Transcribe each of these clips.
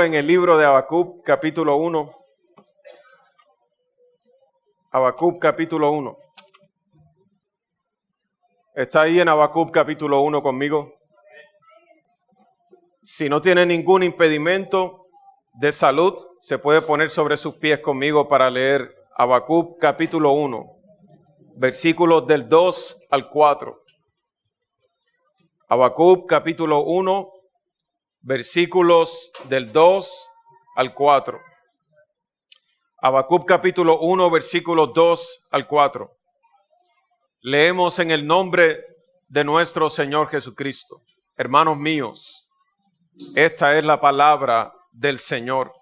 conmigo en el libro de Habacuc, capítulo 1. Habacuc, capítulo 1. ¿Está ahí en Habacuc, capítulo 1 conmigo? Si no tiene ningún impedimento de salud, se puede poner sobre sus pies conmigo para leer Habacuc, capítulo 1, versículos del 2 al 4. Habacuc, capítulo 1, versículos del 2 al 4. Habacuc capítulo 1, versículos 2 al 4. Leemos en el nombre de nuestro Señor Jesucristo. Hermanos míos, esta es la palabra del Señor.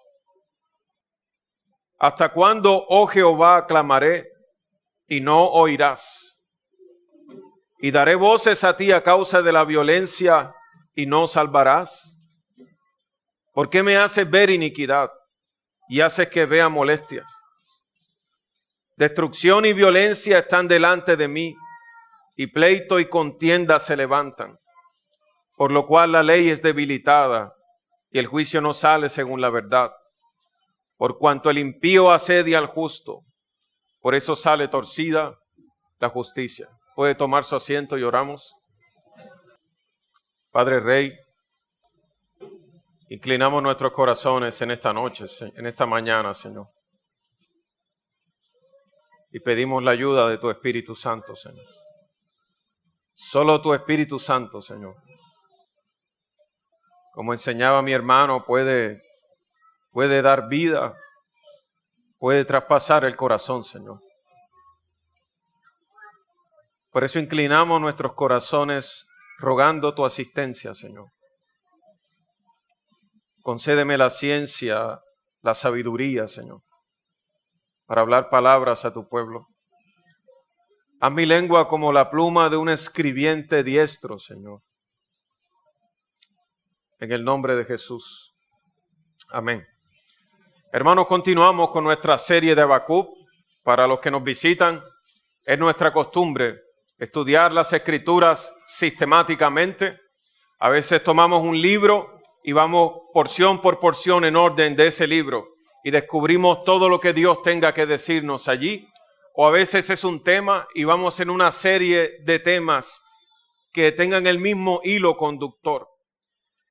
¿Hasta cuándo, oh Jehová, clamaré y no oirás? Y daré voces a ti a causa de la violencia y no salvarás. ¿Por qué me haces ver iniquidad y haces que vea molestia? Destrucción y violencia están delante de mí, y pleito y contienda se levantan, por lo cual la ley es debilitada y el juicio no sale según la verdad. Por cuanto el impío asedia al justo, por eso sale torcida la justicia. Puede tomar su asiento y oramos. Padre Rey, inclinamos nuestros corazones en esta noche, en esta mañana, Señor. Y pedimos la ayuda de tu Espíritu Santo, Señor. Solo tu Espíritu Santo, Señor. Como enseñaba mi hermano, puede dar vida, puede traspasar el corazón, Señor. Por eso inclinamos nuestros corazones rogando tu asistencia, Señor. Concédeme la ciencia, la sabiduría, Señor, para hablar palabras a tu pueblo. Haz mi lengua como la pluma de un escribiente diestro, Señor. En el nombre de Jesús. Amén. Hermanos, continuamos con nuestra serie de Habacuc. Para los que nos visitan, es nuestra costumbre estudiar las Escrituras sistemáticamente. A veces tomamos un libro y vamos porción por porción en orden de ese libro y descubrimos todo lo que Dios tenga que decirnos allí. O a veces es un tema y vamos en una serie de temas que tengan el mismo hilo conductor.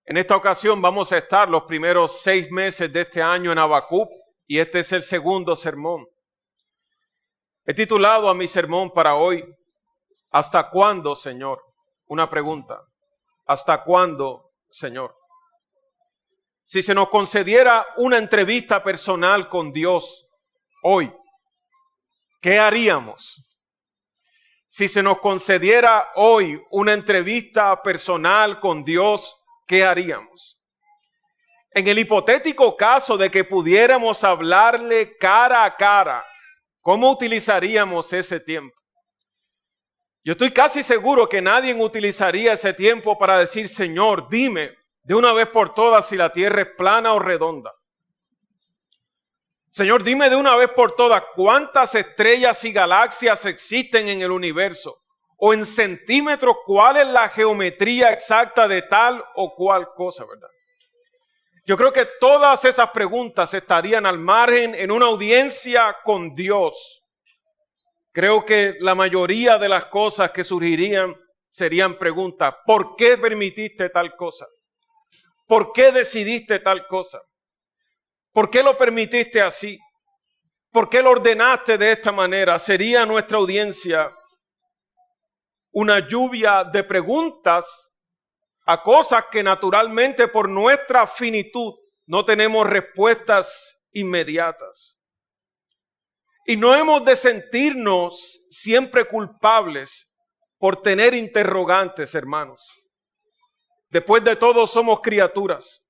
En esta ocasión vamos a estar los primeros 6 meses de este año en Habacuc y este es el segundo sermón. He titulado a mi sermón para hoy, ¿hasta cuándo, Señor? Una pregunta. ¿Hasta cuándo, Señor? Si se nos concediera una entrevista personal con Dios hoy, ¿qué haríamos? Si se nos concediera hoy una entrevista personal con Dios, ¿qué haríamos? En el hipotético caso de que pudiéramos hablarle cara a cara, ¿cómo utilizaríamos ese tiempo? Yo estoy casi seguro que nadie utilizaría ese tiempo para decir, Señor, dime de una vez por todas si la tierra es plana o redonda. Señor, dime de una vez por todas cuántas estrellas y galaxias existen en el universo. O en centímetros, cuál es la geometría exacta de tal o cual cosa, ¿verdad? Yo creo que todas esas preguntas estarían al margen en una audiencia con Dios. Creo que la mayoría de las cosas que surgirían serían preguntas. ¿Por qué permitiste tal cosa? ¿Por qué decidiste tal cosa? ¿Por qué lo permitiste así? ¿Por qué lo ordenaste de esta manera? Sería nuestra audiencia una lluvia de preguntas a cosas que naturalmente por nuestra finitud no tenemos respuestas inmediatas. Y no hemos de sentirnos siempre culpables por tener interrogantes, hermanos. Después de todo somos criaturas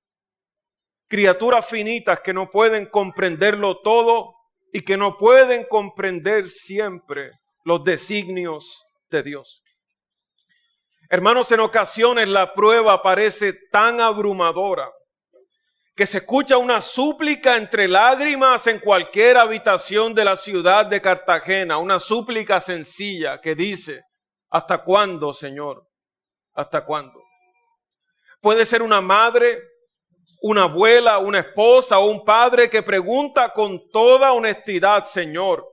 finitas que no pueden comprenderlo todo y que no pueden comprender siempre los designios de Dios. Hermanos, en ocasiones la prueba parece tan abrumadora que se escucha una súplica entre lágrimas en cualquier habitación de la ciudad de Cartagena, una súplica sencilla que dice, ¿hasta cuándo, Señor? ¿Hasta cuándo? Puede ser una madre una abuela, una esposa o un padre que pregunta con toda honestidad, Señor,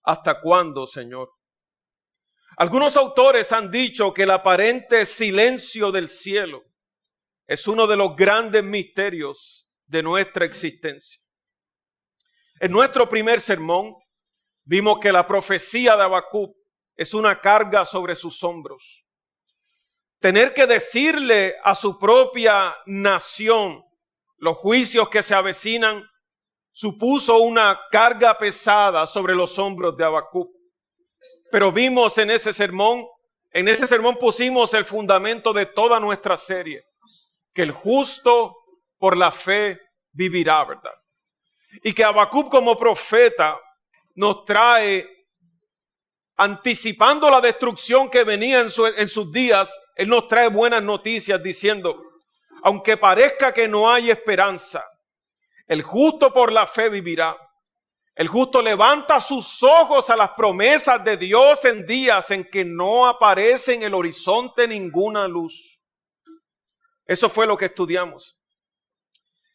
¿hasta cuándo, Señor? Algunos autores han dicho que el aparente silencio del cielo es uno de los grandes misterios de nuestra existencia. En nuestro primer sermón vimos que la profecía de Habacuc es una carga sobre sus hombros. Tener que decirle a su propia nación los juicios que se avecinan supuso una carga pesada sobre los hombros de Habacuc. Pero vimos en ese sermón pusimos el fundamento de toda nuestra serie, que el justo por la fe vivirá, ¿verdad? Y que Habacuc como profeta nos trae, anticipando la destrucción que venía en sus días, él nos trae buenas noticias diciendo, aunque parezca que no hay esperanza, el justo por la fe vivirá. El justo levanta sus ojos a las promesas de Dios en días en que no aparece en el horizonte ninguna luz. Eso fue lo que estudiamos.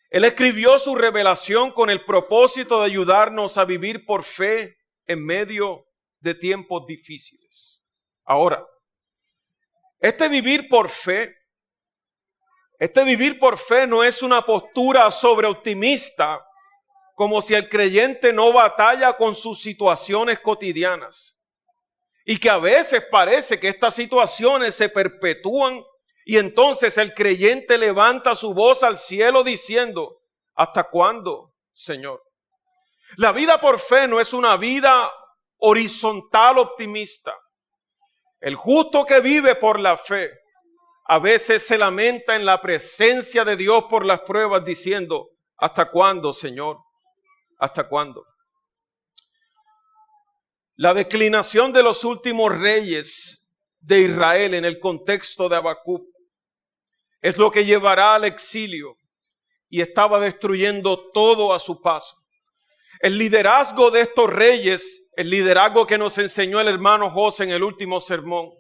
Él escribió su revelación con el propósito de ayudarnos a vivir por fe en medio de tiempos difíciles. Ahora, este vivir por fe no es una postura sobreoptimista, como si el creyente no batalla con sus situaciones cotidianas y que a veces parece que estas situaciones se perpetúan y entonces el creyente levanta su voz al cielo diciendo, ¿hasta cuándo, Señor? La vida por fe no es una vida horizontal optimista. El justo que vive por la fe a veces se lamenta en la presencia de Dios por las pruebas diciendo, ¿hasta cuándo, Señor? ¿Hasta cuándo? La declinación de los últimos reyes de Israel en el contexto de Habacuc es lo que llevará al exilio y estaba destruyendo todo a su paso. El liderazgo de estos reyes, el liderazgo que nos enseñó el hermano José en el último sermón,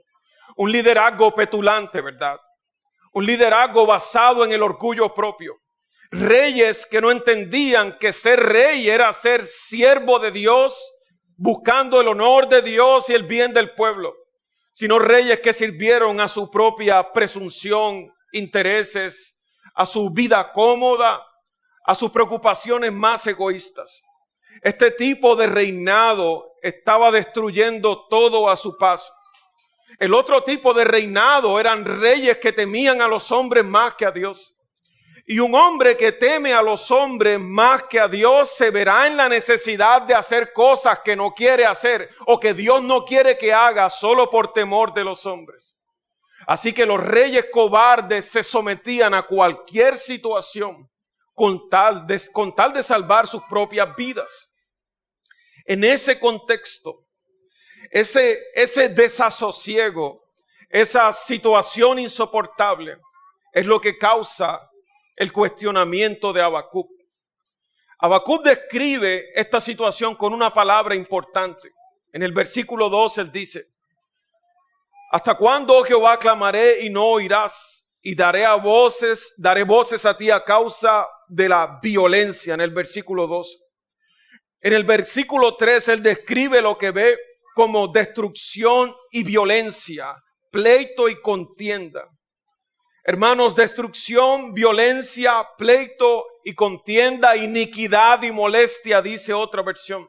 un liderazgo petulante, ¿verdad? Un liderazgo basado en el orgullo propio. Reyes que no entendían que ser rey era ser siervo de Dios, buscando el honor de Dios y el bien del pueblo, sino reyes que sirvieron a su propia presunción, intereses, a su vida cómoda, a sus preocupaciones más egoístas. Este tipo de reinado estaba destruyendo todo a su paso. El otro tipo de reinado eran reyes que temían a los hombres más que a Dios. Y un hombre que teme a los hombres más que a Dios se verá en la necesidad de hacer cosas que no quiere hacer o que Dios no quiere que haga solo por temor de los hombres. Así que los reyes cobardes se sometían a cualquier situación con tal de salvar sus propias vidas. En ese contexto, ese desasosiego, esa situación insoportable es lo que causa el cuestionamiento de Habacuc. Habacuc describe esta situación con una palabra importante. En el versículo 2 él dice, ¿hasta cuándo, oh Jehová, clamaré y no oirás? Y daré voces a ti a causa de la violencia. En el versículo 2. En el versículo 3 él describe lo que ve como destrucción y violencia, pleito y contienda. Hermanos, destrucción, violencia, pleito y contienda, iniquidad y molestia, dice otra versión.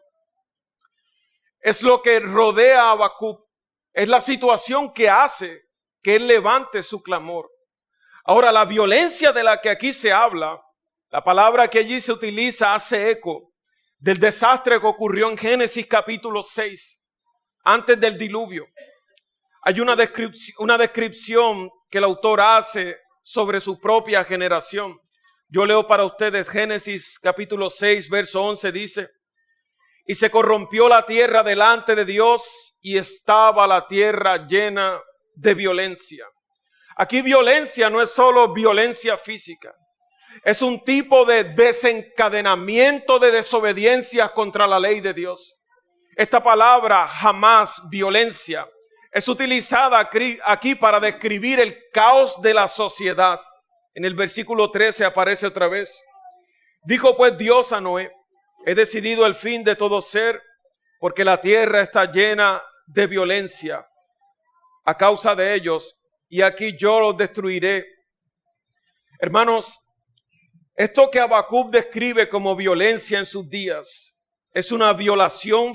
Es lo que rodea a Habacuc. Es la situación que hace que él levante su clamor. Ahora, la violencia de la que aquí se habla, la palabra que allí se utiliza hace eco del desastre que ocurrió en Génesis capítulo 6, antes del diluvio. Hay una descripción que el autor hace sobre su propia generación. Yo leo para ustedes Génesis capítulo 6, verso 11, dice, y se corrompió la tierra delante de Dios y estaba la tierra llena de violencia. Aquí violencia no es solo violencia física, es un tipo de desencadenamiento de desobediencia contra la ley de Dios. Esta palabra jamás, violencia, es utilizada aquí para describir el caos de la sociedad, En el versículo 13 aparece otra vez. Dijo pues Dios a Noé: he decidido el fin de todo ser, porque la tierra está llena de violencia a causa de ellos, y aquí yo los destruiré. Hermanos, esto que Habacuc describe como violencia en sus días es una violación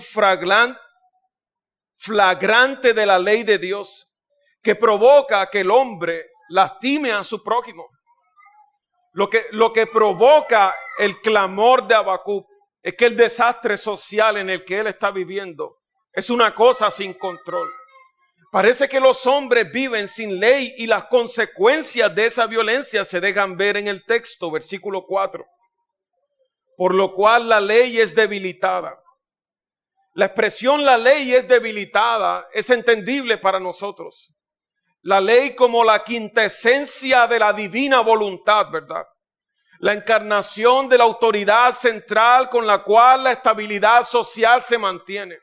flagrante de la ley de Dios, que provoca que el hombre lastime a su prójimo. Lo que provoca el clamor de Habacuc es que el desastre social en el que él está viviendo es una cosa sin control. Parece que los hombres viven sin ley y las consecuencias de esa violencia se dejan ver en el texto, versículo 4. Por lo cual la ley es debilitada. La expresión la ley es debilitada es entendible para nosotros. La ley como la quintesencia de la divina voluntad, ¿verdad? La encarnación de la autoridad central con la cual la estabilidad social se mantiene.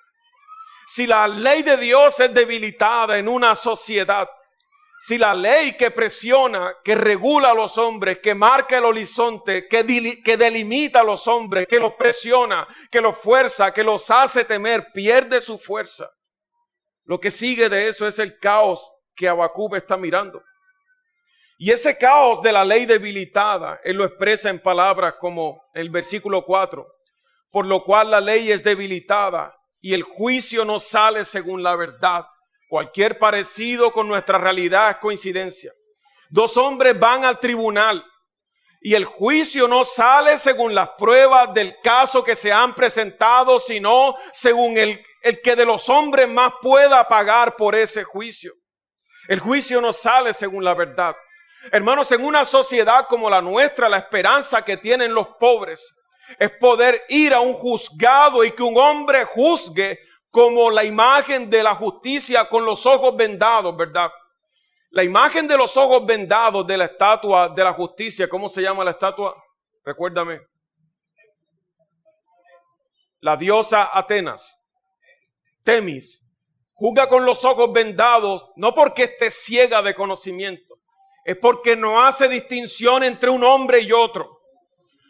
Si la ley de Dios es debilitada en una sociedad, si la ley que presiona, que regula a los hombres, que marca el horizonte, que delimita a los hombres, que los presiona, que los fuerza, que los hace temer, pierde su fuerza, lo que sigue de eso es el caos que Habacuc está mirando. Y ese caos de la ley debilitada, él lo expresa en palabras como el versículo 4. Por lo cual la ley es debilitada y el juicio no sale según la verdad. Cualquier parecido con nuestra realidad es coincidencia. Dos hombres van al tribunal y el juicio no sale según las pruebas del caso que se han presentado, sino según el que de los hombres más pueda pagar por ese juicio. El juicio no sale según la verdad. Hermanos, en una sociedad como la nuestra, la esperanza que tienen los pobres es poder ir a un juzgado y que un hombre juzgue como la imagen de la justicia con los ojos vendados, ¿verdad? La imagen de los ojos vendados de la estatua de la justicia, ¿cómo se llama la estatua? Recuérdame. La diosa Atenas, Temis, juzga con los ojos vendados, no porque esté ciega de conocimiento, es porque no hace distinción entre un hombre y otro.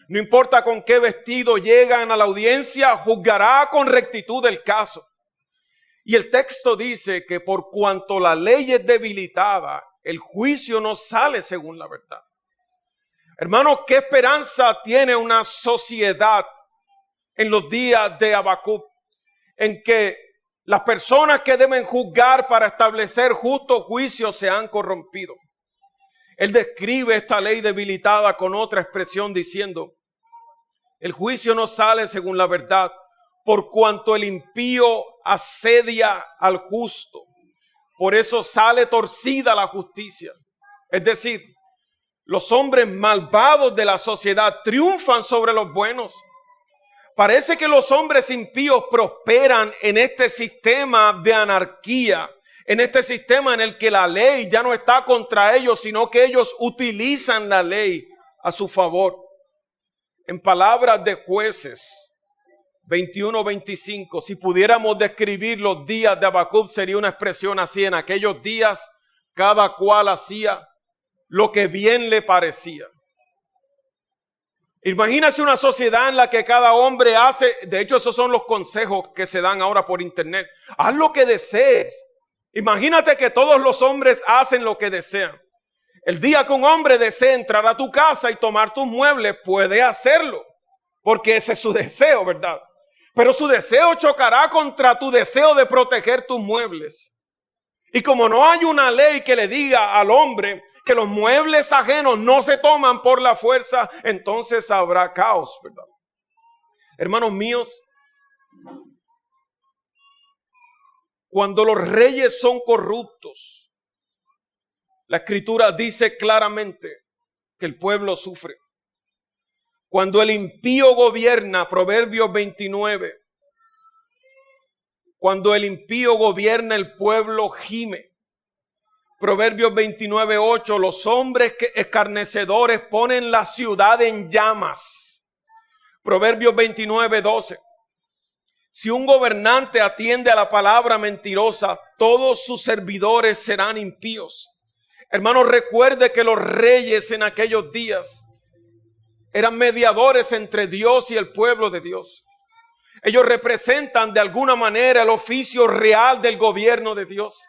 No importa con qué vestido llegan a la audiencia, juzgará con rectitud el caso. Y el texto dice que por cuanto la ley es debilitada, el juicio no sale según la verdad. Hermanos, ¿qué esperanza tiene una sociedad en los días de Habacuc en que las personas que deben juzgar para establecer justo juicio se han corrompido? Él describe esta ley debilitada con otra expresión diciendo: el juicio no sale según la verdad, por cuanto el impío asedia al justo. Por eso sale torcida la justicia. Es decir, los hombres malvados de la sociedad triunfan sobre los buenos. Parece que los hombres impíos prosperan en este sistema de anarquía, en este sistema en el que la ley ya no está contra ellos, sino que ellos utilizan la ley a su favor. En palabras de Jueces 21-25, si pudiéramos describir los días de Habacuc, sería una expresión así: en aquellos días cada cual hacía lo que bien le parecía. Imagínese una sociedad en la que cada hombre hace, de hecho esos son los consejos que se dan ahora por internet: haz lo que desees. Imagínate que todos los hombres hacen lo que desean. El día que un hombre desea entrar a tu casa y tomar tus muebles, puede hacerlo, porque ese es su deseo, ¿verdad? Pero su deseo chocará contra tu deseo de proteger tus muebles. Y como no hay una ley que le diga al hombre que los muebles ajenos no se toman por la fuerza, entonces habrá caos, ¿verdad? Hermanos míos, cuando los reyes son corruptos, la Escritura dice claramente que el pueblo sufre. Cuando el impío gobierna, Proverbios 29, cuando el impío gobierna, el pueblo gime. Proverbios 29:8, los hombres escarnecedores ponen la ciudad en llamas. Proverbios 29:12, si un gobernante atiende a la palabra mentirosa, todos sus servidores serán impíos. Hermano, recuerde que los reyes en aquellos días eran mediadores entre Dios y el pueblo de Dios. Ellos representan de alguna manera el oficio real del gobierno de Dios.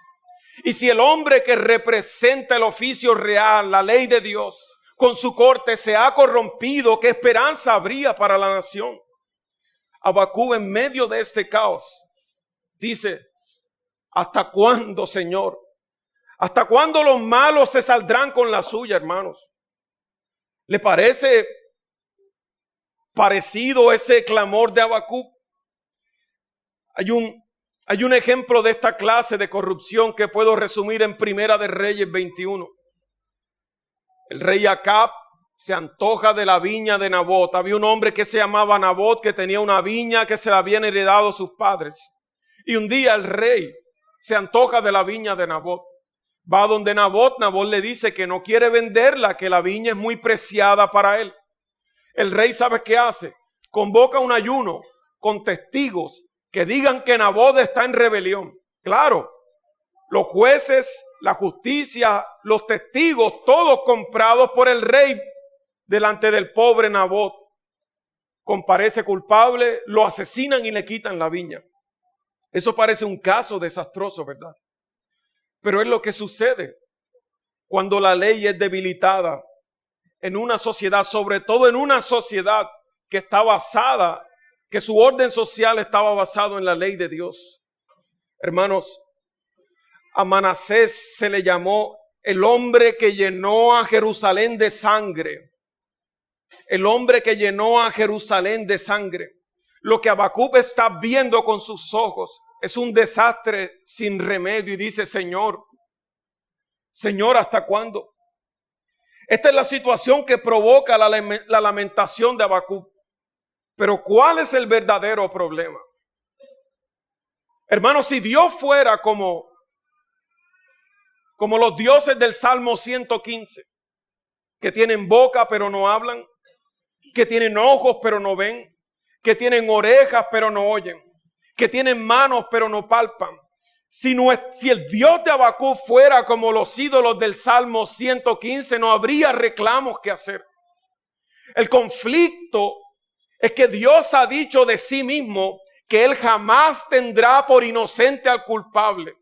Y si el hombre que representa el oficio real, la ley de Dios, con su corte se ha corrompido, ¿qué esperanza habría para la nación? Habacuc, en medio de este caos, dice: ¿hasta cuándo, Señor? ¿Hasta cuándo los malos se saldrán con la suya, hermanos? ¿Le parece parecido ese clamor de Habacuc? Hay un ejemplo de esta clase de corrupción que puedo resumir en Primera de Reyes 21. El rey Acab se antoja de la viña de Nabot. Había un hombre que se llamaba Nabot, que tenía una viña que se la habían heredado sus padres. Y un día el rey se antoja de la viña de Nabot. Va donde Nabot le dice que no quiere venderla, que la viña es muy preciada para él. El rey, ¿sabe qué hace? Convoca un ayuno con testigos que digan que Nabot está en rebelión. Claro, los jueces, la justicia, los testigos, todos comprados por el rey delante del pobre Nabot. Comparece culpable, lo asesinan y le quitan la viña. Eso parece un caso desastroso, ¿verdad? Pero es lo que sucede cuando la ley es debilitada en una sociedad, sobre todo en una sociedad que está basada, que su orden social estaba basado en la ley de Dios. Hermanos, a Manasés se le llamó el hombre que llenó a Jerusalén de sangre. El hombre que llenó a Jerusalén de sangre. Lo que Habacuc está viendo con sus ojos es un desastre sin remedio y dice: Señor, ¿hasta cuándo? Esta es la situación que provoca la lamentación de Habacuc. Pero ¿cuál es el verdadero problema? Hermanos, si Dios fuera como los dioses del Salmo 115, que tienen boca pero no hablan, que tienen ojos pero no ven, que tienen orejas pero no oyen, que tienen manos pero no palpan. Si el Dios de Habacuc fuera como los ídolos del Salmo 115, no habría reclamos que hacer. El conflicto es que Dios ha dicho de sí mismo que Él jamás tendrá por inocente al culpable.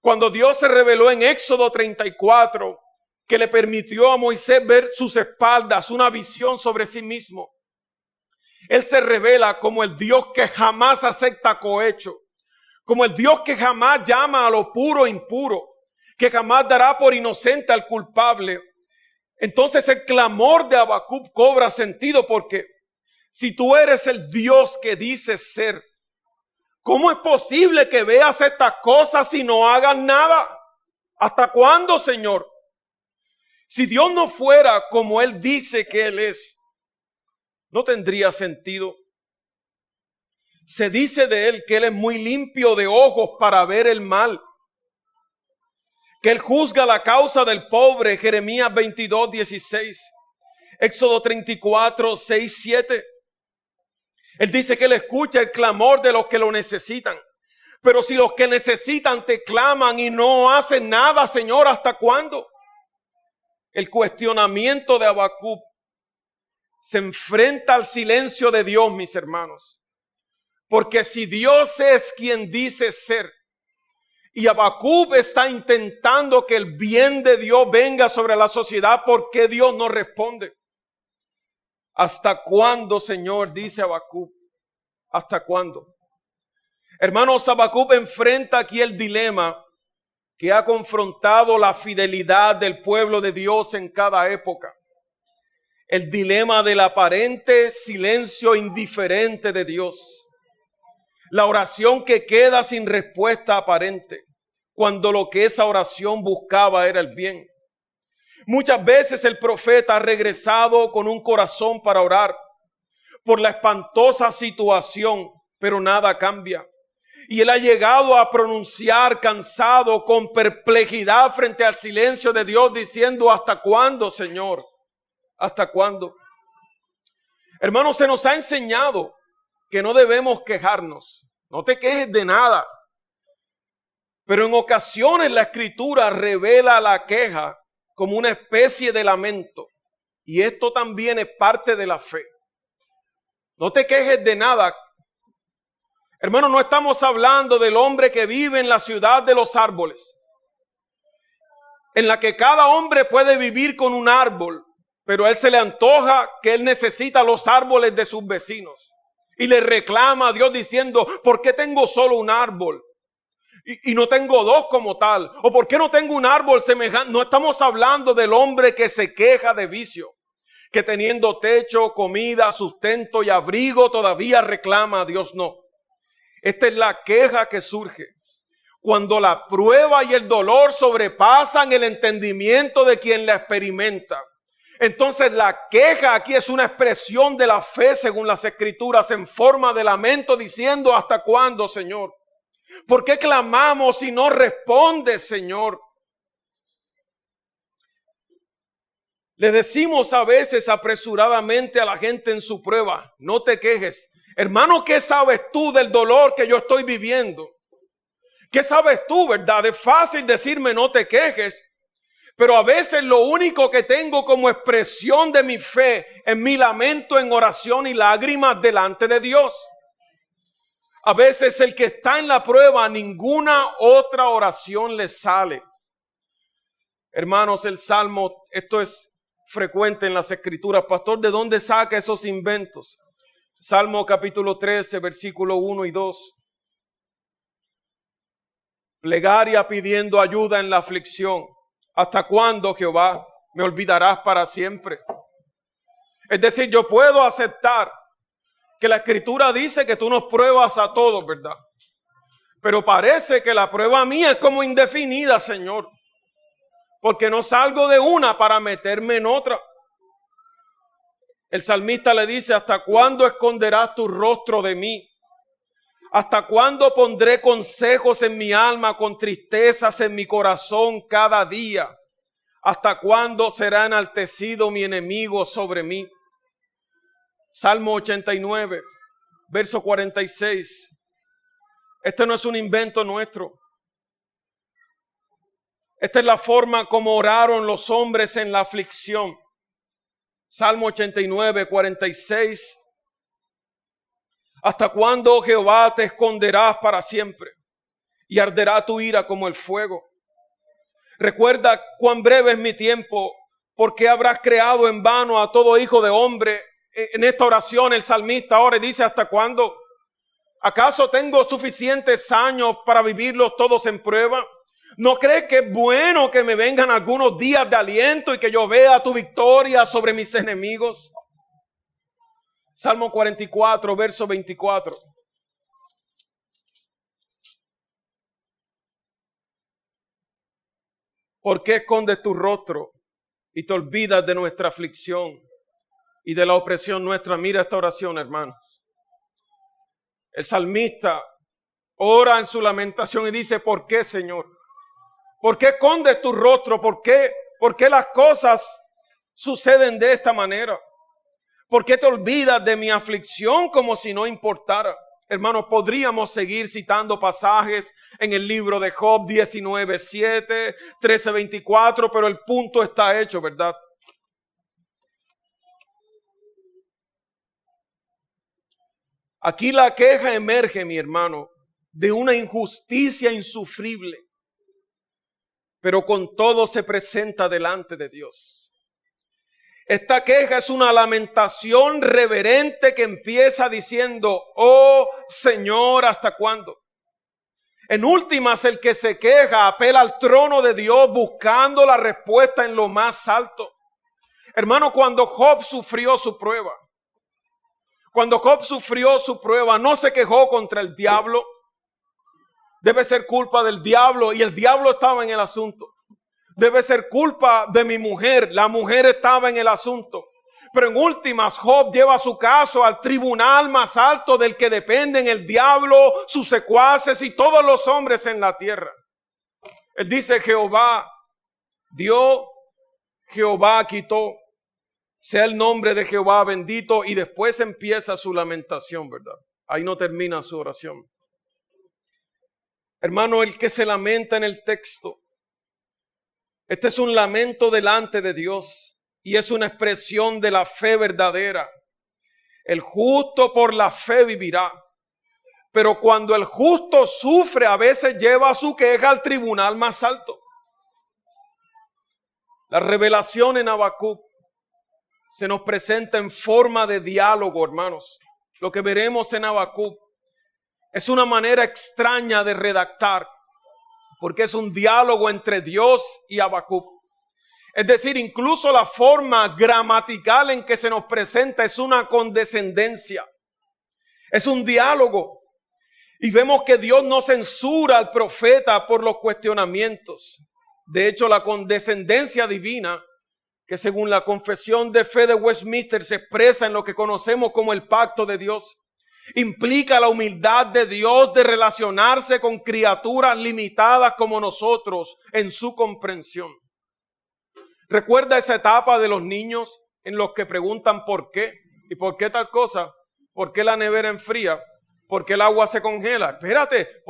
Cuando Dios se reveló en Éxodo 34, que le permitió a Moisés ver sus espaldas, una visión sobre sí mismo, Él se revela como el Dios que jamás acepta cohecho, como el Dios que jamás llama a lo puro impuro, que jamás dará por inocente al culpable. Entonces el clamor de Habacuc cobra sentido, porque si tú eres el Dios que dices ser, ¿cómo es posible que veas estas cosas y no hagas nada? ¿Hasta cuándo, Señor? Si Dios no fuera como Él dice que Él es, no tendría sentido. Se dice de Él que Él es muy limpio de ojos para ver el mal, que Él juzga la causa del pobre, Jeremías 22, 16, Éxodo 34, 6, 7. Él dice que Él escucha el clamor de los que lo necesitan. Pero si los que necesitan te claman y no hacen nada, Señor, ¿hasta cuándo? El cuestionamiento de Habacuc se enfrenta al silencio de Dios, mis hermanos. Porque si Dios es quien dice ser, y Habacuc está intentando que el bien de Dios venga sobre la sociedad, ¿por qué Dios no responde? ¿Hasta cuándo, Señor? Dice Habacuc. ¿Hasta cuándo? Hermanos, Habacuc enfrenta aquí el dilema que ha confrontado la fidelidad del pueblo de Dios en cada época. El dilema del aparente silencio indiferente de Dios. La oración que queda sin respuesta aparente, cuando lo que esa oración buscaba era el bien. Muchas veces el profeta ha regresado con un corazón para orar por la espantosa situación, pero nada cambia. Y él ha llegado a pronunciar cansado, con perplejidad frente al silencio de Dios, diciendo: ¿hasta cuándo, Señor? ¿Hasta cuándo? Hermanos, se nos ha enseñado que no debemos quejarnos. No te quejes de nada. Pero en ocasiones la Escritura revela la queja como una especie de lamento. Y esto también es parte de la fe. No te quejes de nada. Hermano, no estamos hablando del hombre que vive en la ciudad de los árboles, en la que cada hombre puede vivir con un árbol, pero a él se le antoja que él necesita los árboles de sus vecinos. Y le reclama a Dios diciendo, ¿por qué tengo solo un árbol? Y no tengo dos como tal. ¿O por qué no tengo un árbol semejante? No estamos hablando del hombre que se queja de vicio, que teniendo techo, comida, sustento y abrigo todavía reclama a Dios. No. Esta es la queja que surge cuando la prueba y el dolor sobrepasan el entendimiento de quien la experimenta. Entonces la queja aquí es una expresión de la fe según las Escrituras en forma de lamento diciendo, ¿hasta cuándo, Señor? ¿Por qué clamamos y no respondes, Señor? Le decimos a veces apresuradamente a la gente en su prueba, no te quejes. Hermano, ¿qué sabes tú del dolor que yo estoy viviendo? ¿Qué sabes tú, verdad? Es fácil decirme no te quejes, pero a veces lo único que tengo como expresión de mi fe es mi lamento en oración y lágrimas delante de Dios. A veces el que está en la prueba, ninguna otra oración le sale. Hermanos, el Salmo, esto es frecuente en las Escrituras. Pastor, ¿de dónde saca esos inventos? Salmo capítulo 13, versículo 1 y 2. Plegaria pidiendo ayuda en la aflicción. ¿Hasta cuándo, Jehová, me olvidarás para siempre? Es decir, yo puedo aceptar que la Escritura dice que tú nos pruebas a todos, ¿verdad? Pero parece que la prueba mía es como indefinida, Señor. Porque no salgo de una para meterme en otra. El salmista le dice, ¿hasta cuándo esconderás tu rostro de mí? ¿Hasta cuándo pondré consejos en mi alma con tristezas en mi corazón cada día? ¿Hasta cuándo será enaltecido mi enemigo sobre mí? Salmo 89, verso 46. Este no es un invento nuestro. Esta es la forma como oraron los hombres en la aflicción. Salmo 89, 46. ¿Hasta cuándo, Jehová, te esconderás para siempre? Y arderá tu ira como el fuego. Recuerda cuán breve es mi tiempo, porque habrás creado en vano a todo hijo de hombre. En esta oración el salmista ahora dice, ¿hasta cuándo? ¿Acaso tengo suficientes años para vivirlos todos en prueba? ¿No crees que es bueno que me vengan algunos días de aliento y que yo vea tu victoria sobre mis enemigos? Salmo 44, verso 24. ¿Por qué escondes tu rostro y te olvidas de nuestra aflicción y de la opresión nuestra? Mira esta oración, hermanos. El salmista ora en su lamentación y dice, ¿por qué, Señor? ¿Por qué escondes tu rostro? ¿Por qué las cosas suceden de esta manera? ¿Por qué te olvidas de mi aflicción como si no importara? Hermanos, podríamos seguir citando pasajes en el libro de Job 19:7, 13:24, pero el punto está hecho, ¿verdad? Aquí la queja emerge, mi hermano, de una injusticia insufrible, pero con todo se presenta delante de Dios. Esta queja es una lamentación reverente que empieza diciendo, oh Señor, ¿hasta cuándo? En últimas, el que se queja apela al trono de Dios buscando la respuesta en lo más alto. Hermano, cuando Job sufrió su prueba, no se quejó contra el diablo. Debe ser culpa del diablo y el diablo estaba en el asunto. Debe ser culpa de mi mujer. La mujer estaba en el asunto. Pero en últimas, Job lleva su caso al tribunal más alto del que dependen el diablo, sus secuaces y todos los hombres en la tierra. Él dice, Jehová dio, Jehová quitó. Sea el nombre de Jehová bendito. Y después empieza su lamentación, ¿verdad? Ahí no termina su oración. Hermano, el que se lamenta en el texto, este es un lamento delante de Dios y es una expresión de la fe verdadera. El justo por la fe vivirá. Pero cuando el justo sufre, a veces lleva su queja al tribunal más alto. La revelación en Habacuc se nos presenta en forma de diálogo, hermanos. Lo que veremos en Habacuc es una manera extraña de redactar, porque es un diálogo entre Dios y Habacuc. Es decir, incluso la forma gramatical en que se nos presenta es una condescendencia. Es un diálogo. Y vemos que Dios no censura al profeta por los cuestionamientos. De hecho, la condescendencia divina, que según la confesión de fe de Westminster se expresa en lo que conocemos como el pacto de Dios, implica la humildad de Dios de relacionarse con criaturas limitadas como nosotros en su comprensión. ¿Recuerda esa etapa de los niños en los que preguntan por qué? ¿Y por qué tal cosa? ¿Por qué la nevera enfría? ¿Por qué el agua se congela? Espérate,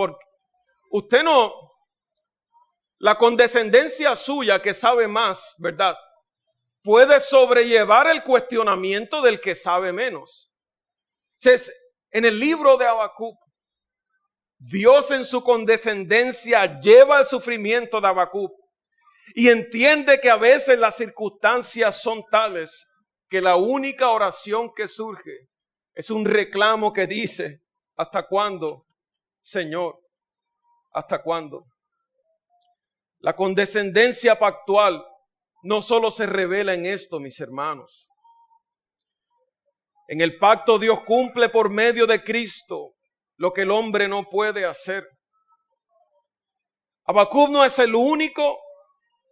usted no... La condescendencia suya, que sabe más, ¿verdad?, puede sobrellevar el cuestionamiento del que sabe menos. Entonces, en el libro de Habacuc, Dios en su condescendencia lleva el sufrimiento de Habacuc y entiende que a veces las circunstancias son tales que la única oración que surge es un reclamo que dice: ¿hasta cuándo, Señor? ¿Hasta cuándo? La condescendencia pactual no solo se revela en esto, mis hermanos. En el pacto Dios cumple por medio de Cristo lo que el hombre no puede hacer. Habacuc no es el único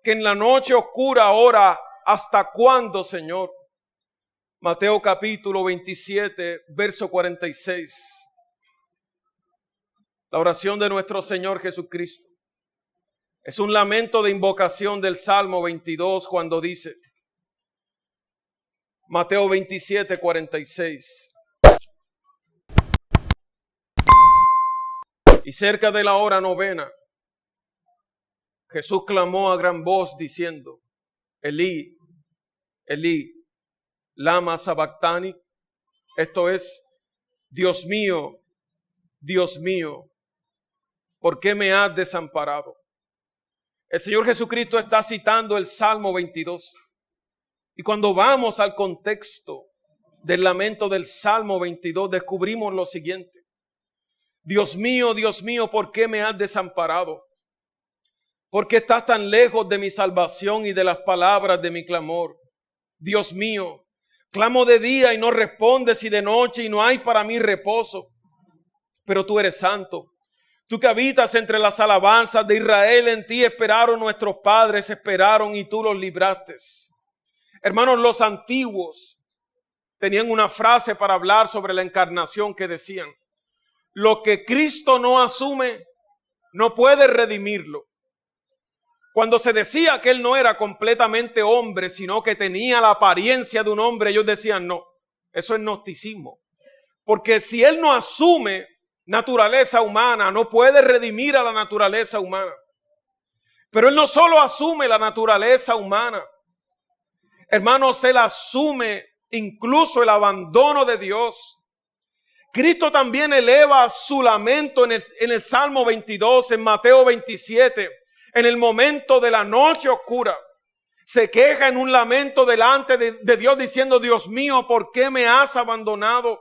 que en la noche oscura ora: ¿hasta cuándo, Señor? Mateo capítulo 27, verso 46. La oración de nuestro Señor Jesucristo es un lamento de invocación del Salmo 22 cuando dice, Mateo 27, 46. Y cerca de la hora novena, Jesús clamó a gran voz diciendo: Elí, Elí, lama sabactani. Esto es: Dios mío, ¿por qué me has desamparado? El Señor Jesucristo está citando el Salmo 22. Y cuando vamos al contexto del lamento del Salmo 22, descubrimos lo siguiente: Dios mío, ¿por qué me has desamparado? ¿Por qué estás tan lejos de mi salvación y de las palabras de mi clamor? Dios mío, clamo de día y no respondes, y de noche y no hay para mí reposo. Pero tú eres santo. Tú que habitas entre las alabanzas de Israel, en ti esperaron nuestros padres, esperaron y tú los libraste. Hermanos, los antiguos tenían una frase para hablar sobre la encarnación que decían: lo que Cristo no asume, no puede redimirlo. Cuando se decía que Él no era completamente hombre, sino que tenía la apariencia de un hombre, ellos decían: no, eso es gnosticismo. Porque si Él no asume naturaleza humana, no puede redimir a la naturaleza humana. Pero Él no solo asume la naturaleza humana, hermanos, Él asume incluso el abandono de Dios. Cristo también eleva su lamento en el Salmo 22, en Mateo 27, en el momento de la noche oscura. Se queja en un lamento delante de Dios diciendo: Dios mío, ¿por qué me has abandonado?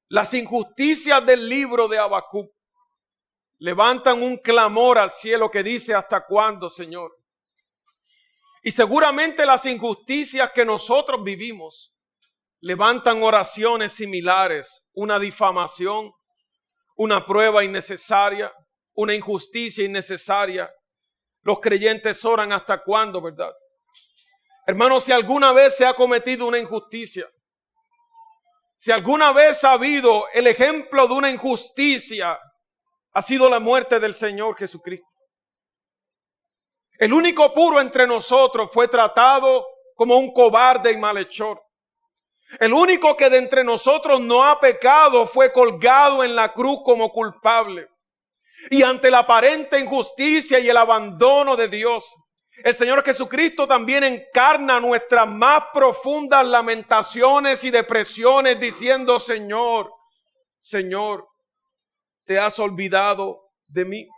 Las injusticias del libro de Habacuc levantan un clamor al cielo que dice: ¿hasta cuándo, Señor? Y seguramente las injusticias que nosotros vivimos levantan oraciones similares: una difamación, una prueba innecesaria, una injusticia innecesaria. Los creyentes oran: ¿hasta cuándo, verdad? Hermanos, si alguna vez se ha cometido una injusticia, si alguna vez ha habido el ejemplo de una injusticia, ha sido la muerte del Señor Jesucristo. El único puro entre nosotros fue tratado como un cobarde y malhechor. El único que de entre nosotros no ha pecado fue colgado en la cruz como culpable. Y ante la aparente injusticia y el abandono de Dios, el Señor Jesucristo también encarna nuestras más profundas lamentaciones y depresiones diciendo: Señor, Señor, ¿te has olvidado de mí?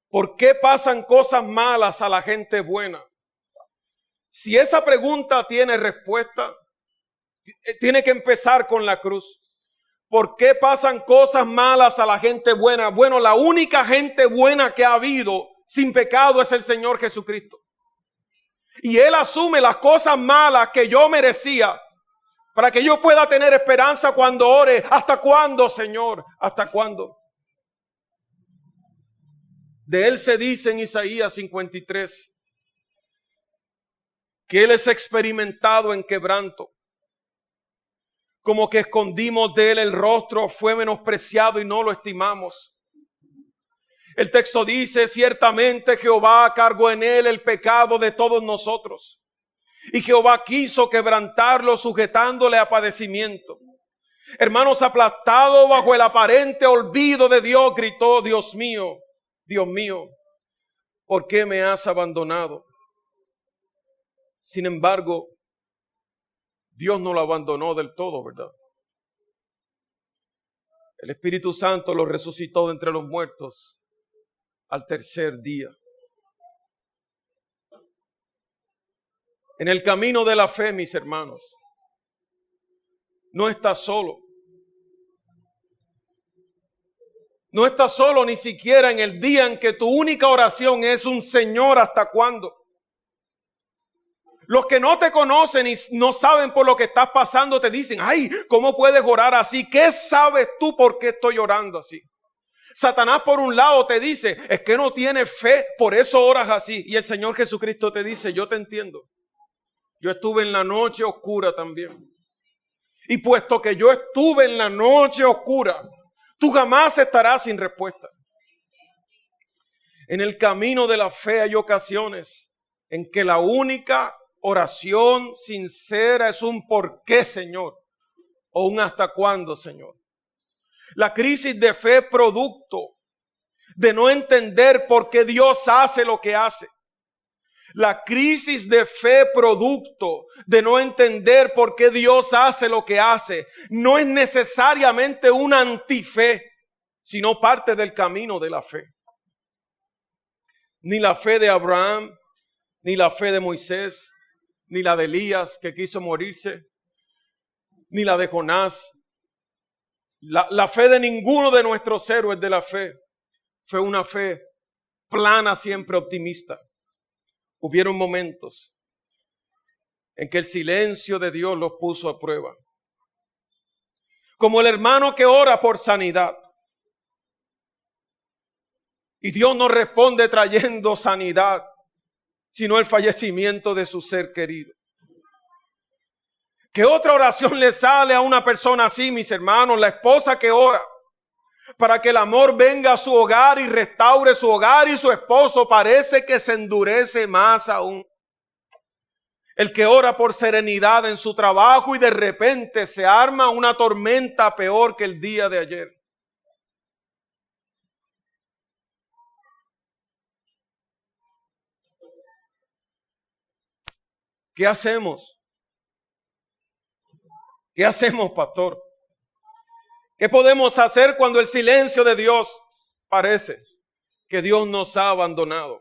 ¿Por qué pasan cosas malas a la gente buena? Si esa pregunta tiene respuesta, tiene que empezar con la cruz. ¿Por qué pasan cosas malas a la gente buena? Bueno, la única gente buena que ha habido sin pecado es el Señor Jesucristo. Y Él asume las cosas malas que yo merecía para que yo pueda tener esperanza cuando ore. ¿Hasta cuándo, Señor? ¿Hasta cuándo? De Él se dice en Isaías 53 que Él es experimentado en quebranto. Como que escondimos de Él el rostro, fue menospreciado y no lo estimamos. El texto dice: ciertamente Jehová cargó en Él el pecado de todos nosotros. Y Jehová quiso quebrantarlo, sujetándole a padecimiento. Hermanos, aplastado bajo el aparente olvido de Dios, gritó: Dios mío, ¿por qué me has abandonado? Sin embargo, Dios no lo abandonó del todo, ¿verdad? El Espíritu Santo lo resucitó de entre los muertos al tercer día. En el camino de la fe, mis hermanos, no estás solo. No estás solo ni siquiera en el día en que tu única oración es un Señor, ¿hasta cuándo? Los que no te conocen y no saben por lo que estás pasando te dicen: ay, ¿cómo puedes orar así? ¿Qué sabes tú por qué estoy orando así? Satanás por un lado te dice: es que no tienes fe, por eso oras así. Y el Señor Jesucristo te dice: yo te entiendo. Yo estuve en la noche oscura también. Y puesto que yo estuve en la noche oscura, tú jamás estarás sin respuesta. En el camino de la fe hay ocasiones en que la única oración sincera es un ¿por qué, Señor? O un ¿hasta cuándo, Señor? La crisis de fe es producto de no entender por qué Dios hace lo que hace. La crisis de fe producto de no entender por qué Dios hace lo que hace no es necesariamente una antife, sino parte del camino de la fe. Ni la fe de Abraham, ni la fe de Moisés, ni la de Elías que quiso morirse, ni la de Jonás. La fe de ninguno de nuestros héroes de la fe fue una fe plana, siempre optimista. Hubieron momentos en que el silencio de Dios los puso a prueba. Como el hermano que ora por sanidad. Y Dios no responde trayendo sanidad, sino el fallecimiento de su ser querido. ¿Qué otra oración le sale a una persona así, mis hermanos? La esposa que ora para que el amor venga a su hogar y restaure su hogar y su esposo, parece que se endurece más aún. El que ora por serenidad en su trabajo y de repente se arma una tormenta peor que el día de ayer. ¿Qué hacemos? ¿Qué hacemos, pastor? ¿Qué podemos hacer cuando el silencio de Dios parece que Dios nos ha abandonado?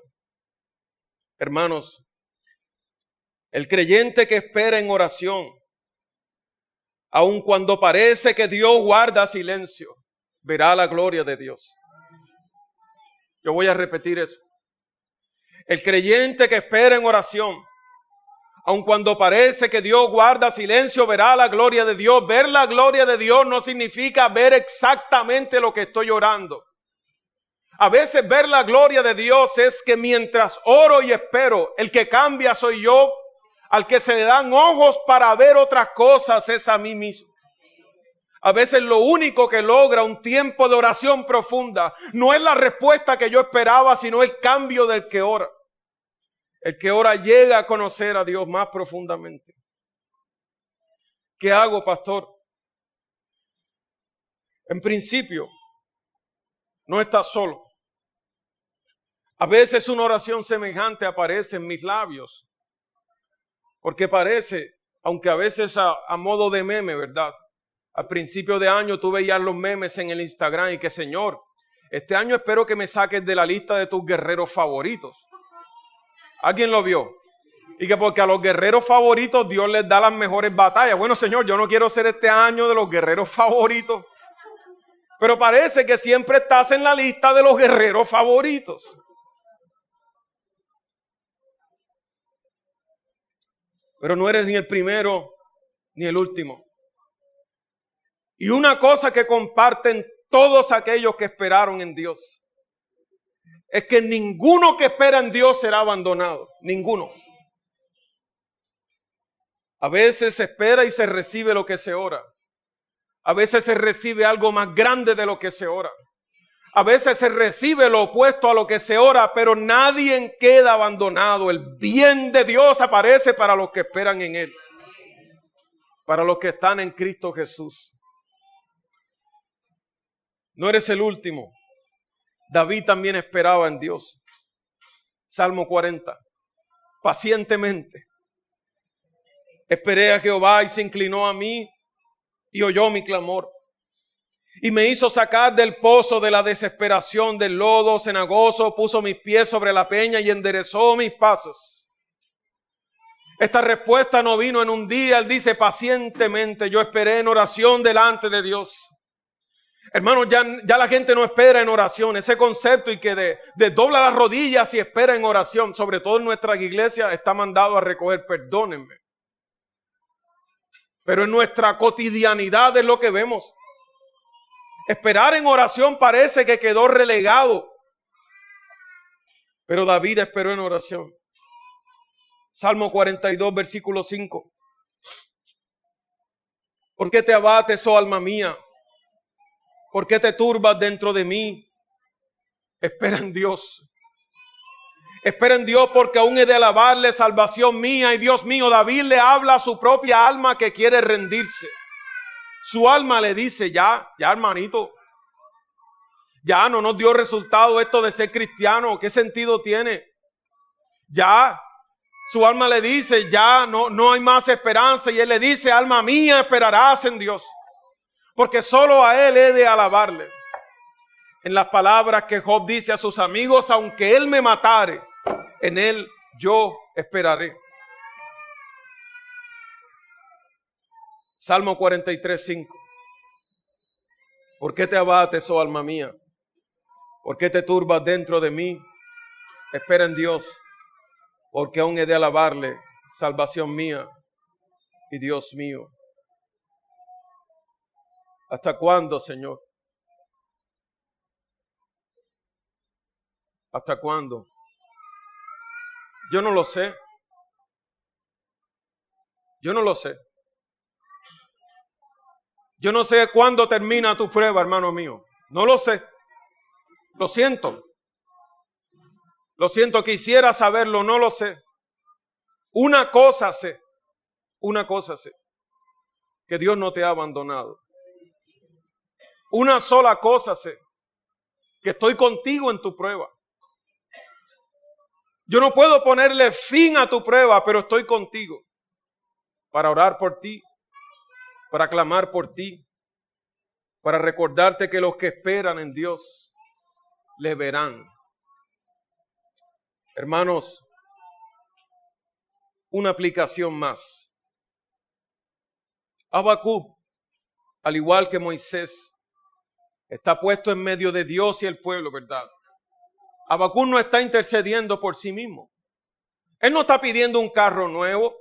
Hermanos, el creyente que espera en oración, aun cuando parece que Dios guarda silencio, verá la gloria de Dios. Yo voy a repetir eso. El creyente que espera en oración, aun cuando parece que Dios guarda silencio, verá la gloria de Dios. Ver la gloria de Dios no significa ver exactamente lo que estoy orando. A veces ver la gloria de Dios es que mientras oro y espero, el que cambia soy yo. Al que se le dan ojos para ver otras cosas es a mí mismo. A veces lo único que logra un tiempo de oración profunda no es la respuesta que yo esperaba, sino el cambio del que ora. El que ora llega a conocer a Dios más profundamente. ¿Qué hago, pastor? En principio, no estás solo. A veces una oración semejante aparece en mis labios, porque parece, aunque a veces a modo de meme, ¿verdad? Al principio de año tú veías los memes en el Instagram y que, Señor, este año espero que me saques de la lista de tus guerreros favoritos. ¿Alguien lo vio? Y que porque a los guerreros favoritos Dios les da las mejores batallas. Bueno, Señor, yo no quiero ser este año de los guerreros favoritos. Pero parece que siempre estás en la lista de los guerreros favoritos. Pero no eres ni el primero ni el último. Y una cosa que comparten todos aquellos que esperaron en Dios es que ninguno que espera en Dios será abandonado. Ninguno. A veces se espera y se recibe lo que se ora. A veces se recibe algo más grande de lo que se ora. A veces se recibe lo opuesto a lo que se ora, pero nadie queda abandonado. El bien de Dios aparece para los que esperan en Él. Para los que están en Cristo Jesús. No eres el último. David también esperaba en Dios. Salmo 40. Pacientemente esperé a Jehová y se inclinó a mí y oyó mi clamor. Y me hizo sacar del pozo de la desesperación, del lodo cenagoso, puso mis pies sobre la peña y enderezó mis pasos. Esta respuesta no vino en un día. Él dice pacientemente, yo esperé en oración delante de Dios. Hermanos, ya la gente no espera en oración. Ese concepto y que dobla las rodillas y espera en oración, sobre todo en nuestra iglesia, está mandado a recoger, perdónenme. Pero en nuestra cotidianidad es lo que vemos. Esperar en oración parece que quedó relegado. Pero David esperó en oración. Salmo 42, versículo 5. ¿Por qué te abates, oh alma mía? ¿Por qué te turbas dentro de mí? Espera en Dios. Espera en Dios porque aún he de alabarle, salvación mía y Dios mío. David le habla a su propia alma que quiere rendirse. Su alma le dice, ya hermanito, ya no nos dio resultado esto de ser cristiano. ¿Qué sentido tiene? Ya, su alma le dice, ya no hay más esperanza. Y él le dice, alma mía, esperarás en Dios. Porque solo a Él he de alabarle. En las palabras que Job dice a sus amigos, aunque Él me matare, en Él yo esperaré. Salmo 43, 5. ¿Por qué te abates, oh alma mía? ¿Por qué te turbas dentro de mí? Espera en Dios, porque aún he de alabarle, salvación mía y Dios mío. ¿Hasta cuándo, Señor? ¿Hasta cuándo? Yo no lo sé. Yo no lo sé. Yo no sé cuándo termina tu prueba, hermano mío. No lo sé. Lo siento. Lo siento, quisiera saberlo, no lo sé. Una cosa sé. Una cosa sé. Que Dios no te ha abandonado. Una sola cosa sé, que estoy contigo en tu prueba. Yo no puedo ponerle fin a tu prueba, pero estoy contigo para orar por ti, para clamar por ti, para recordarte que los que esperan en Dios le verán. Hermanos, una aplicación más. Habacuc, al igual que Moisés, está puesto en medio de Dios y el pueblo, ¿verdad? Habacuc no está intercediendo por sí mismo. Él no está pidiendo un carro nuevo.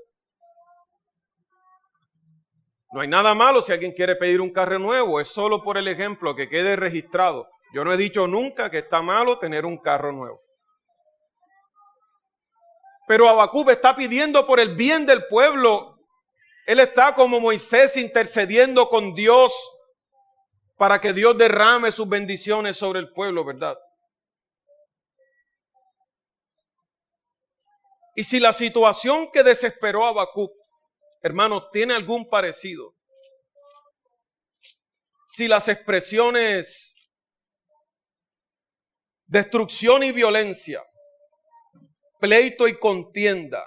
No hay nada malo si alguien quiere pedir un carro nuevo. Es solo por el ejemplo, que quede registrado. Yo no he dicho nunca que está malo tener un carro nuevo. Pero Habacuc está pidiendo por el bien del pueblo. Él está como Moisés intercediendo con Dios para que Dios derrame sus bendiciones sobre el pueblo, ¿verdad? Y si la situación que desesperó a Habacuc hermanos, tiene algún parecido. Si las expresiones destrucción y violencia, pleito y contienda,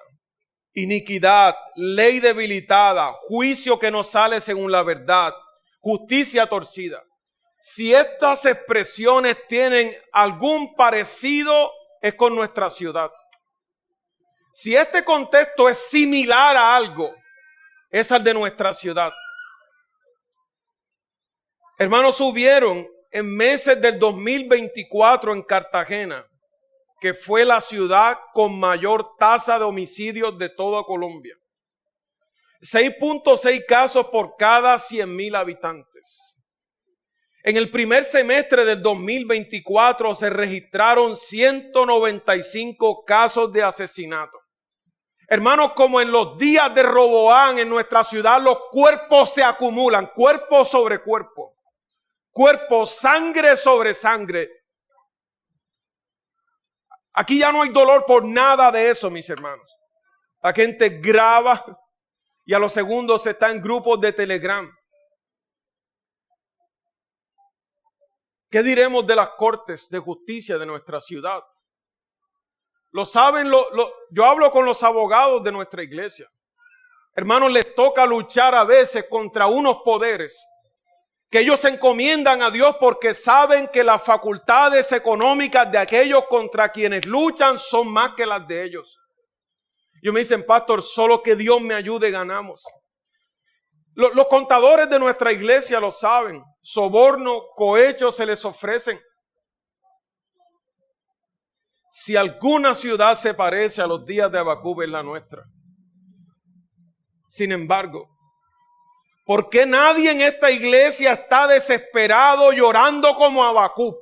iniquidad, ley debilitada, juicio que no sale según la verdad, justicia torcida. Si estas expresiones tienen algún parecido, es con nuestra ciudad. Si este contexto es similar a algo, es al de nuestra ciudad. Hermanos, hubieron en meses del 2024 en Cartagena, que fue la ciudad con mayor tasa de homicidios de toda Colombia. 6.6 casos por cada 100,000 habitantes. En el primer semestre del 2024 se registraron 195 casos de asesinato. Hermanos, como en los días de Roboán en nuestra ciudad, los cuerpos se acumulan, cuerpo sobre cuerpo. Cuerpo, sangre sobre sangre. Aquí ya no hay dolor por nada de eso, mis hermanos. La gente graba y a los segundos está en grupos de Telegram. ¿Qué diremos de las cortes de justicia de nuestra ciudad? Lo saben, yo hablo con los abogados de nuestra iglesia. Hermanos, les toca luchar a veces contra unos poderes que ellos se encomiendan a Dios porque saben que las facultades económicas de aquellos contra quienes luchan son más que las de ellos. Ellos me dicen, pastor, solo que Dios me ayude, ganamos. Los contadores de nuestra iglesia lo saben. Soborno, cohecho se les ofrecen. Si alguna ciudad se parece a los días de Habacuc, es la nuestra. Sin embargo, ¿por qué nadie en esta iglesia está desesperado llorando como Habacuc?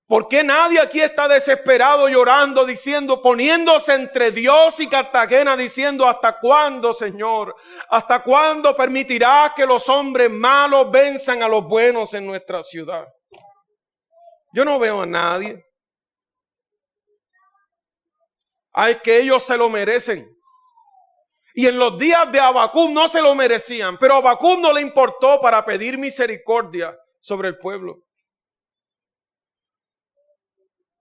¿Por qué nadie aquí está desesperado llorando, diciendo, poniéndose entre Dios y Cartagena, diciendo, ¿hasta cuándo, Señor? ¿Hasta cuándo permitirás que los hombres malos venzan a los buenos en nuestra ciudad? Yo no veo a nadie. Ay, que ellos se lo merecen. Y en los días de Habacuc no se lo merecían, pero a Habacuc no le importó para pedir misericordia sobre el pueblo.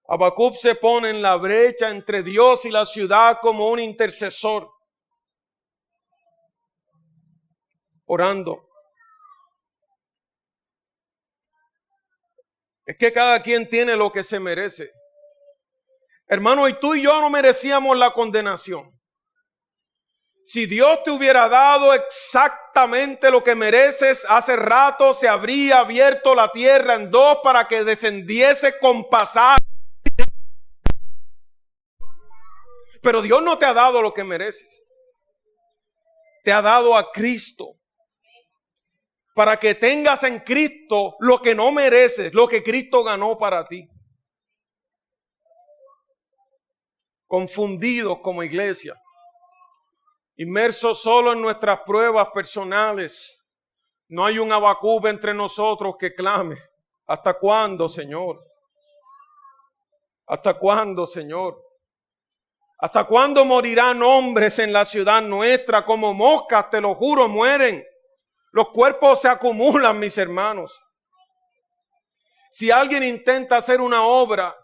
Habacuc se pone en la brecha entre Dios y la ciudad como un intercesor, orando. Es que cada quien tiene lo que se merece. Hermano, y tú y yo no merecíamos la condenación. Si Dios te hubiera dado exactamente lo que mereces, hace rato se habría abierto la tierra en dos para que descendiese con pasaje. Pero Dios no te ha dado lo que mereces. Te ha dado a Cristo. Para que tengas en Cristo lo que no mereces, lo que Cristo ganó para ti. Confundidos como iglesia. Inmersos solo en nuestras pruebas personales. No hay un Habacuc entre nosotros que clame. ¿Hasta cuándo, Señor? ¿Hasta cuándo, Señor? ¿Hasta cuándo morirán hombres en la ciudad nuestra? Como moscas, te lo juro, mueren. Los cuerpos se acumulan, mis hermanos. Si alguien intenta hacer una obra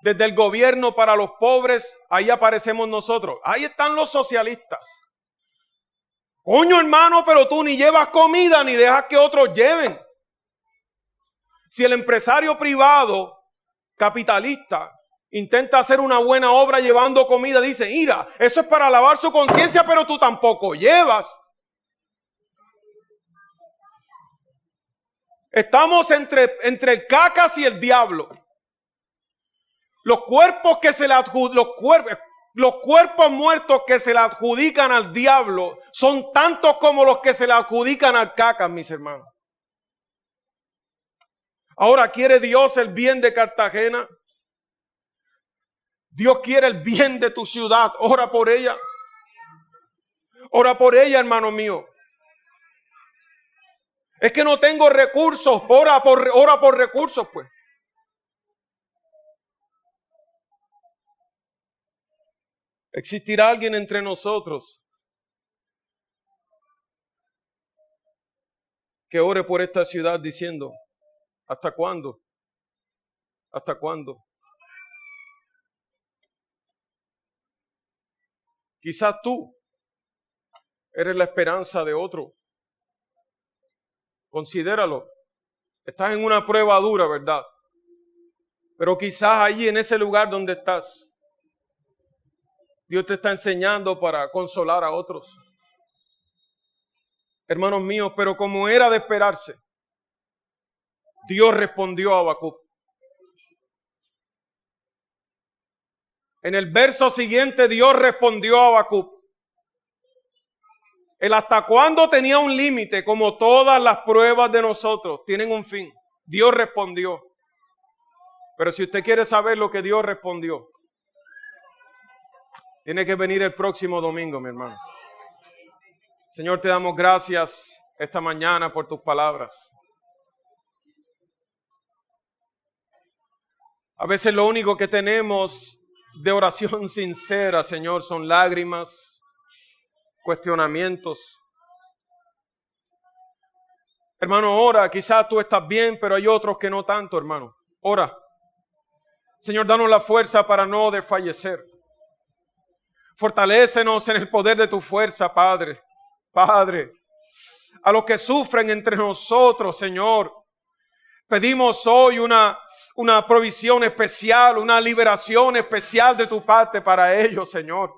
desde el gobierno para los pobres, ahí aparecemos nosotros. Ahí están los socialistas. Coño, hermano, pero tú ni llevas comida ni dejas que otros lleven. Si el empresario privado, capitalista, intenta hacer una buena obra llevando comida, dice, mira, eso es para lavar su conciencia, pero tú tampoco llevas. Estamos entre el cacas y el diablo. Los cuerpos que se le los cuerpos muertos que se le adjudican al diablo son tantos como los que se le adjudican al cacas, mis hermanos. Ahora, ¿quiere Dios el bien de Cartagena? Dios quiere el bien de tu ciudad. Ora por ella. Ora por ella, hermano mío. Es que no tengo recursos. Ora por recursos, pues. ¿Existirá alguien entre nosotros que ore por esta ciudad diciendo, ¿hasta cuándo? ¿Hasta cuándo? Quizás tú eres la esperanza de otro. Considéralo. Estás en una prueba dura, ¿verdad? Pero quizás allí en ese lugar donde estás, Dios te está enseñando para consolar a otros. Hermanos míos, pero como era de esperarse, Dios respondió a Habacuc. En el verso siguiente, Dios respondió a Habacuc. El hasta cuándo tenía un límite, como todas las pruebas de nosotros tienen un fin. Dios respondió. Pero si usted quiere saber lo que Dios respondió, tiene que venir el próximo domingo, mi hermano. Señor, te damos gracias esta mañana por tus palabras. A veces lo único que tenemos de oración sincera, Señor, son lágrimas, cuestionamientos. Hermano, ora, quizás tú estás bien, pero hay otros que no tanto, hermano. Ora. Señor, danos la fuerza para no desfallecer. Fortalécenos en el poder de tu fuerza, Padre. Padre, a los que sufren entre nosotros, Señor, pedimos hoy una provisión especial, una liberación especial de tu parte para ellos, Señor.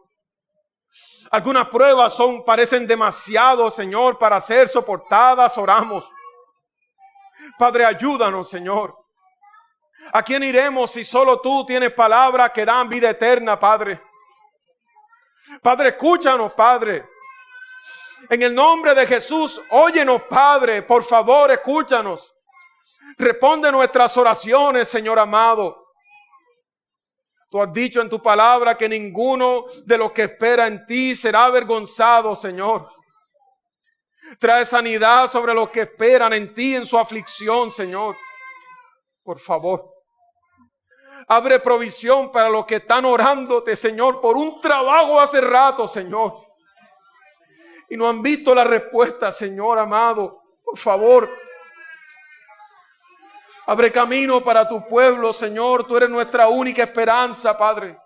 Algunas pruebas parecen demasiado, Señor, para ser soportadas. Oramos. Padre, ayúdanos, Señor. ¿A quién iremos si solo tú tienes palabras que dan vida eterna, Padre? Padre, escúchanos, Padre. En el nombre de Jesús, óyenos, Padre. Por favor, escúchanos. Responde nuestras oraciones, Señor amado. Tú has dicho en tu palabra que ninguno de los que espera en ti será avergonzado, Señor. Trae sanidad sobre los que esperan en ti en su aflicción, Señor. Por favor. Abre provisión para los que están orándote, Señor, por un trabajo hace rato, Señor. Y no han visto la respuesta, Señor amado. Por favor. Abre camino para tu pueblo, Señor. Tú eres nuestra única esperanza, Padre.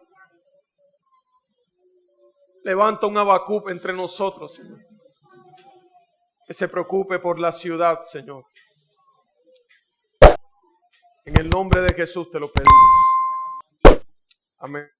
Levanta un Habacuc entre nosotros, Señor. Que se preocupe por la ciudad, Señor. En el nombre de Jesús te lo pedimos. Amén.